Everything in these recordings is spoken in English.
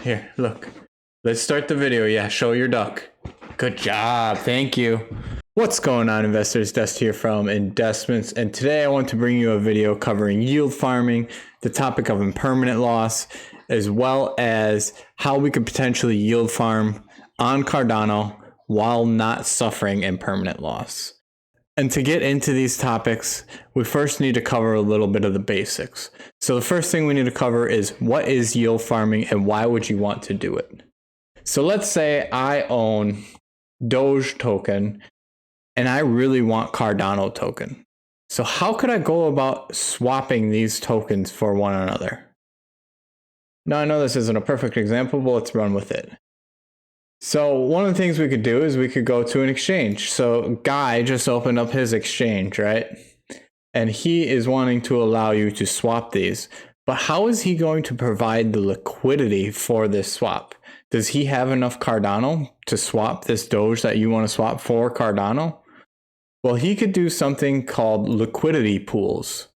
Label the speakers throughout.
Speaker 1: Here, look. Let's start the video. Yeah, show your duck. Good job. Thank you. What's going on, investors? Dust here from Investments, and today I want to bring you a video covering yield farming, the topic of impermanent loss, as well as how we could potentially yield farm on Cardano while not suffering impermanent loss. And to get into these topics, we first need to cover a little bit of the basics. So the first thing we need to cover is what is yield farming and why would you want to do it? So let's say I own Doge token and I really want Cardano token. So how could I go about swapping these tokens for one another? Now I know this isn't a perfect example, but let's run with it. So one of the things we could do is we could go to an exchange. So Guy just opened up his exchange, right? And he is wanting to allow you to swap these. But how is he going to provide the liquidity for this swap? Does he have enough Cardano to swap this Doge that you want to swap for Cardano? Well, he could do something called liquidity pools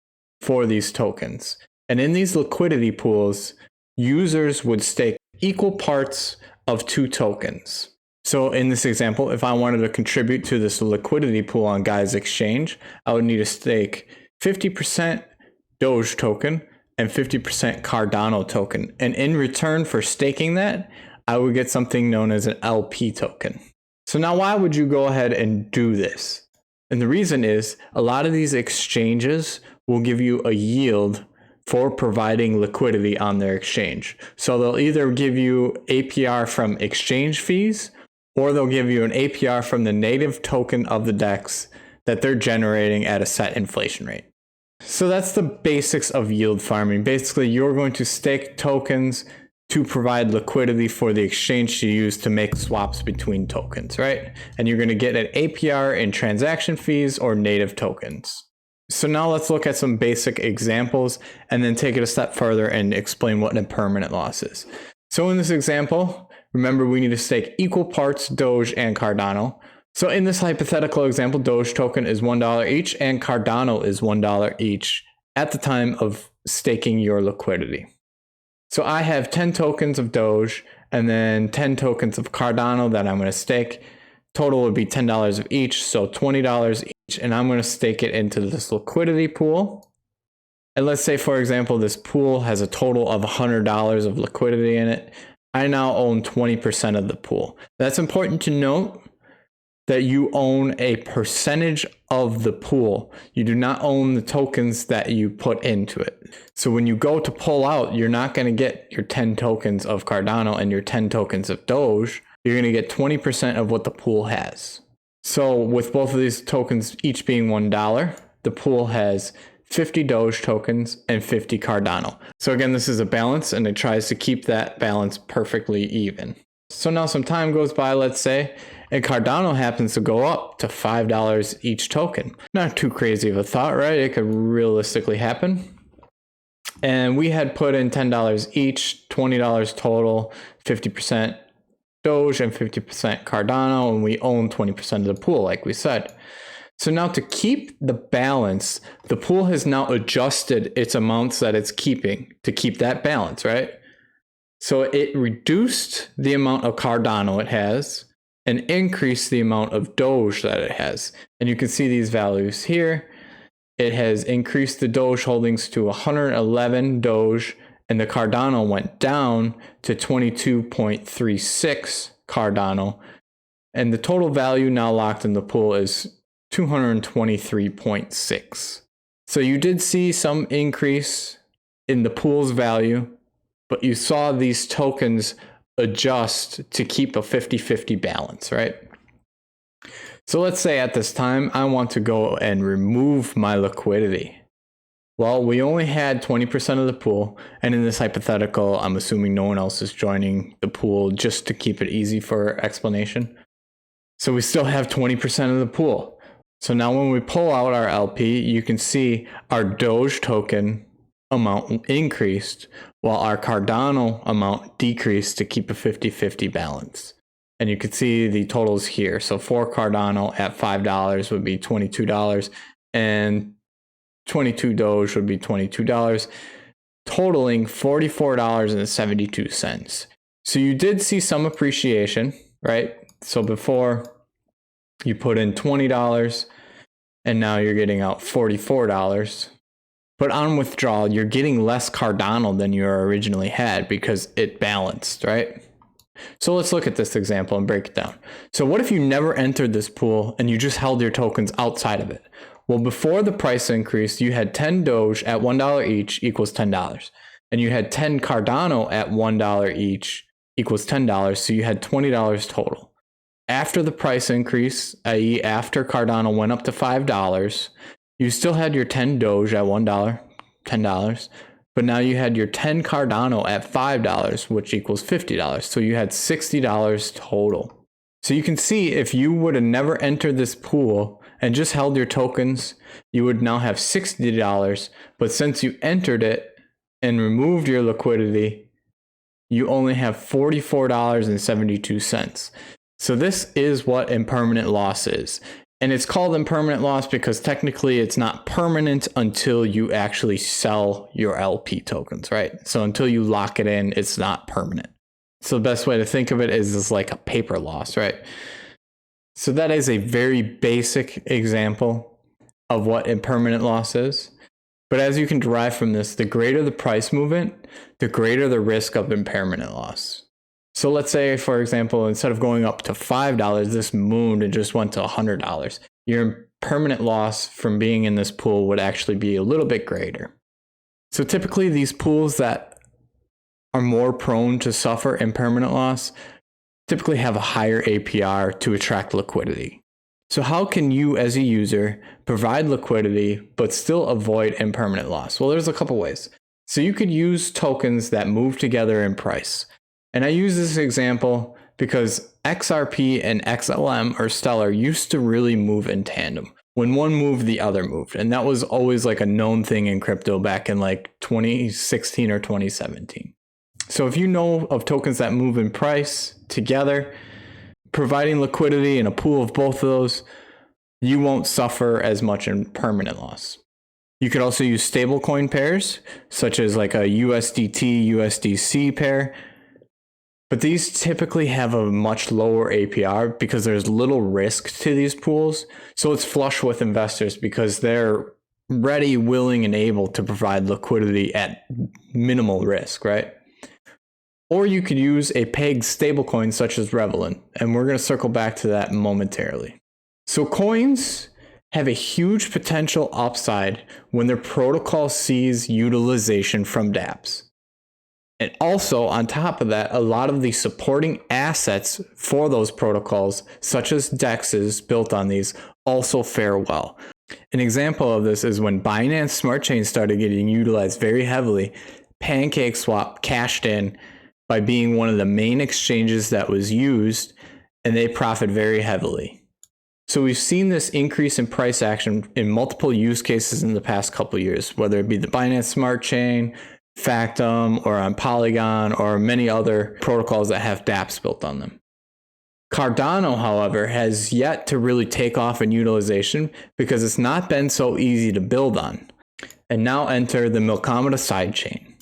Speaker 1: for these tokens. And in these liquidity pools, users would stake equal parts of two tokens. So in this example, if I wanted to contribute to this liquidity pool on Guy's exchange, I would need to stake 50% Doge token and 50% Cardano token. And in return for staking that, I would get something known as an LP token. So now why would you go ahead and do this? And the reason is a lot of these exchanges will give you a yield for providing liquidity on their exchange. So they'll either give you APR from exchange fees, or they'll give you an APR from the native token of the DEX that they're generating at a set inflation rate. So that's the basics of yield farming. Basically, you're going to stake tokens to provide liquidity for the exchange to use to make swaps between tokens, right? And you're going to get an APR in transaction fees or native tokens. So now let's look at some basic examples and then take it a step further and explain what impermanent loss is. So in this example, remember we need to stake equal parts Doge and Cardano. So in this hypothetical example, Doge token is $1 each and Cardano is $1 each at the time of staking your liquidity. So I have 10 tokens of Doge and then 10 tokens of Cardano that I'm going to stake. Total would be $10 of each, so $20 each, and I'm going to stake it into this liquidity pool. And let's say, for example, this pool has a total of $100 of liquidity in it. I now own 20% of the pool. That's important to note that you own a percentage of the pool. You do not own the tokens that you put into it. So when you go to pull out, you're not going to get your 10 tokens of Cardano and your 10 tokens of Doge. You're going to get 20% of what the pool has. So with both of these tokens each being $1, the pool has 50 Doge tokens and 50 Cardano. So again, this is a balance and it tries to keep that balance perfectly even. So now some time goes by, let's say, and Cardano happens to go up to $5 each token. Not too crazy of a thought, right? It could realistically happen. And we had put in $10 each, $20 total, 50% Doge and 50% Cardano, and we own 20% of the pool, like we said. So now to keep the balance, the pool has now adjusted its amounts that it's keeping to keep that balance, right? So it reduced the amount of Cardano it has and increased the amount of Doge that it has. And you can see these values here. It has increased the Doge holdings to 111 Doge, and the Cardano went down to 22.36 Cardano. And the total value now locked in the pool is 223.6. So you did see some increase in the pool's value, but you saw these tokens adjust to keep a 50-50 balance, right? So let's say at this time, I want to go and remove my liquidity. Well, we only had 20% of the pool, and in this hypothetical, I'm assuming no one else is joining the pool just to keep it easy for explanation. So we still have 20% of the pool. So now when we pull out our LP, you can see our Doge token amount increased while our Cardano amount decreased to keep a 50-50 balance. And you can see the totals here. So for Cardano at $5 would be $22, and 22 Doge would be $22, totaling $44.72. So you did see some appreciation, right? So before you put in $20 and now you're getting out $44. But on withdrawal, you're getting less Cardano than you originally had because it balanced, right? So let's look at this example and break it down. So what if you never entered this pool and you just held your tokens outside of it? Well, before the price increase, you had 10 Doge at $1 each equals $10. And you had 10 Cardano at $1 each equals $10. So you had $20 total. After the price increase, i.e. after Cardano went up to $5, you still had your 10 Doge at $1, $10. But now you had your 10 Cardano at $5, which equals $50. So you had $60 total. So you can see if you would have never entered this pool and just held your tokens, you would now have $60. But since you entered it and removed your liquidity, you only have $44.72. So this is what impermanent loss is. And it's called impermanent loss because technically it's not permanent until you actually sell your LP tokens, right? So until you lock it in, it's not permanent. So the best way to think of it is like a paper loss, right? So that is a very basic example of what impermanent loss is. But as you can derive from this, the greater the price movement, the greater the risk of impermanent loss. So let's say, for example, instead of going up to $5, this mooned and just went to $100. Your permanent loss from being in this pool would actually be a little bit greater. So typically these pools that are more prone to suffer impermanent loss typically have a higher APR to attract liquidity. So how can you as a user provide liquidity but still avoid impermanent loss? Well, there's a couple ways. So you could use tokens that move together in price. And I use this example because XRP and XLM or Stellar used to really move in tandem. When one moved, the other moved. And that was always like a known thing in crypto back in like 2016 or 2017. So if you know of tokens that move in price together, providing liquidity in a pool of both of those, you won't suffer as much in permanent loss. You could also use stablecoin pairs, such as like a USDT, USDC pair. But these typically have a much lower APR because there's little risk to these pools. So it's flush with investors because they're ready, willing, and able to provide liquidity at minimal risk, right? Or you could use a pegged stablecoin such as Ravelin, and we're going to circle back to that momentarily. So coins have a huge potential upside when their protocol sees utilization from dApps. And also, on top of that, a lot of the supporting assets for those protocols, such as DEXs built on these, also fare well. An example of this is when Binance Smart Chain started getting utilized very heavily, PancakeSwap cashed in by being one of the main exchanges that was used, and they profit very heavily. So we've seen this increase in price action in multiple use cases in the past couple of years, whether it be the Binance Smart Chain, Factom, or on Polygon, or many other protocols that have dApps built on them. Cardano, however, has yet to really take off in utilization because it's not been so easy to build on. And now enter the milkomeda sidechain.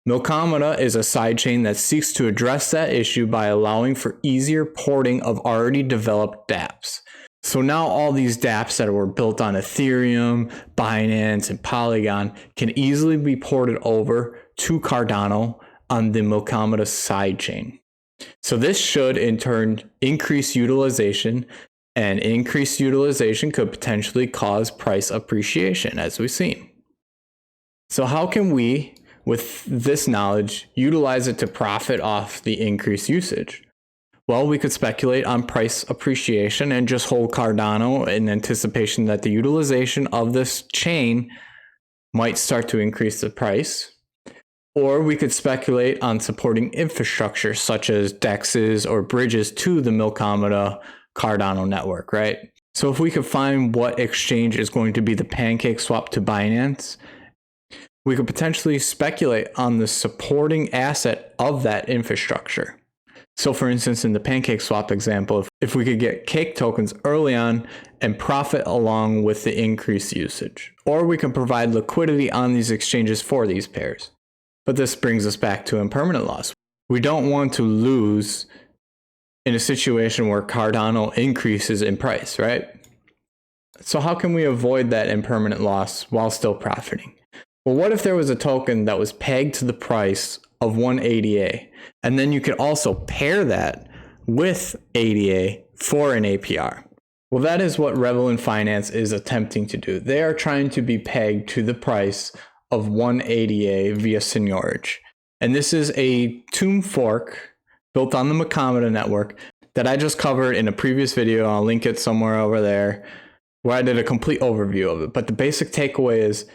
Speaker 1: Milkomeda is a sidechain that seeks to address that issue by allowing for easier porting of already developed dApps. So now all these dApps that were built on Ethereum, Binance, and Polygon can easily be ported over to Cardano on the milkomeda sidechain. So this should in turn increase utilization, and increased utilization could potentially cause price appreciation, as we've seen. So how can we, with this knowledge, utilize it to profit off the increased usage? Well, we could speculate on price appreciation and just hold Cardano in anticipation that the utilization of this chain might start to increase the price. Or we could speculate on supporting infrastructure such as DEXs or bridges to the milkomeda Cardano network, right? So if we could find what exchange is going to be the PancakeSwap to Binance, we could potentially speculate on the supporting asset of that infrastructure. So for instance, in the PancakeSwap example, if we could get cake tokens early on and profit along with the increased usage, or we can provide liquidity on these exchanges for these pairs. But this brings us back to impermanent loss. we don't want to lose in a situation where Cardano increases in price, right? So how can we avoid that impermanent loss while still profiting? Well, what if there was a token that was pegged to the price of one ADA, and then you could also pair that with ADA for an APR? Well, that is what Ravelin Finance is attempting to do. They are trying to be pegged to the price of one ADA via seigniorage. And this is a tomb fork built on the milkomeda network that I just covered in a previous video. I'll link it somewhere over there where I did a complete overview of it. But the basic takeaway is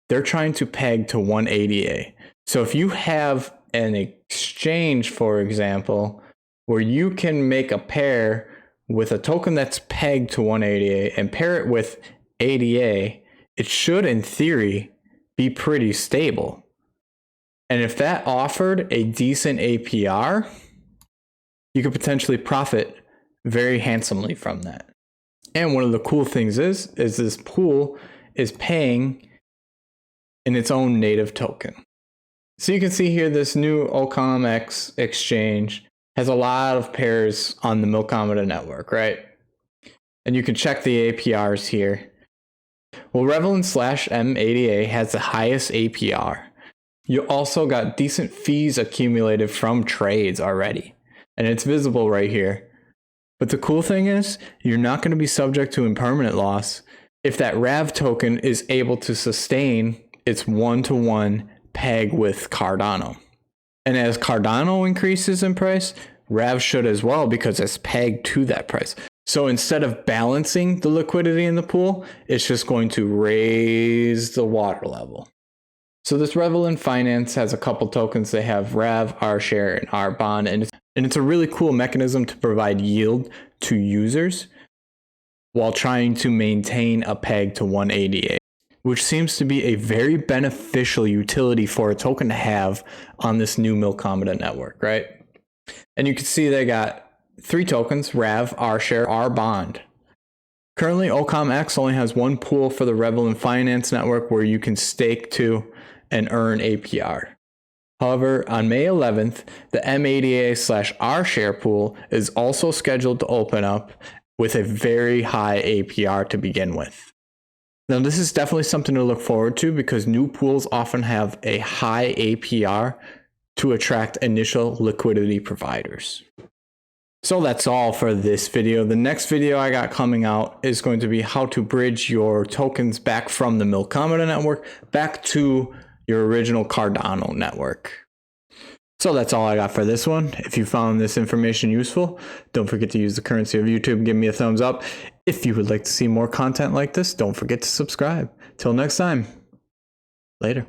Speaker 1: they're trying to peg to one ADA. So if you have an exchange, for example, where you can make a pair with a token that's pegged to one ADA and pair it with ADA, it should, in theory, be pretty stable. And if that offered a decent APR, you could potentially profit very handsomely from that. And one of the cool things is this pool is paying in its own native token. So you can see here this new OCOMX exchange has a lot of pairs on the milkomeda network, right? And you can check the APRs here. Well, Ravelin/MADA has the highest APR. You also got decent fees accumulated from trades already, and it's visible right here. But the cool thing is, you're not going to be subject to impermanent loss if that RAV token is able to sustain its one-to-one peg with Cardano. And as Cardano increases in price, RAV should as well, because it's pegged to that price. So instead of balancing the liquidity in the pool, it's just going to raise the water level. So this Ravelin Finance has a couple tokens. They have RAV, R-Share, and R-Bond, and it's a really cool mechanism to provide yield to users while trying to maintain a peg to one ADA, which seems to be a very beneficial utility for a token to have on this new milkomeda network, right? And you can see they got 3 tokens: RAV, R-Share, R-Bond. Currently, OCOMX only has one pool for the Ravelin Finance network where you can stake to and earn APR. However, on May 11th, the MADA/R-Share pool is also scheduled to open up with a very high APR to begin with. Now, this is definitely something to look forward to because new pools often have a high APR to attract initial liquidity providers. So that's all for this video. The next video I got coming out is going to be how to bridge your tokens back from the milkomeda network back to your original Cardano network. So that's all I got for this one. If you found this information useful, don't forget to use the currency of YouTube. Give me a thumbs up. If you would like to see more content like this, don't forget to subscribe. Till next time, later.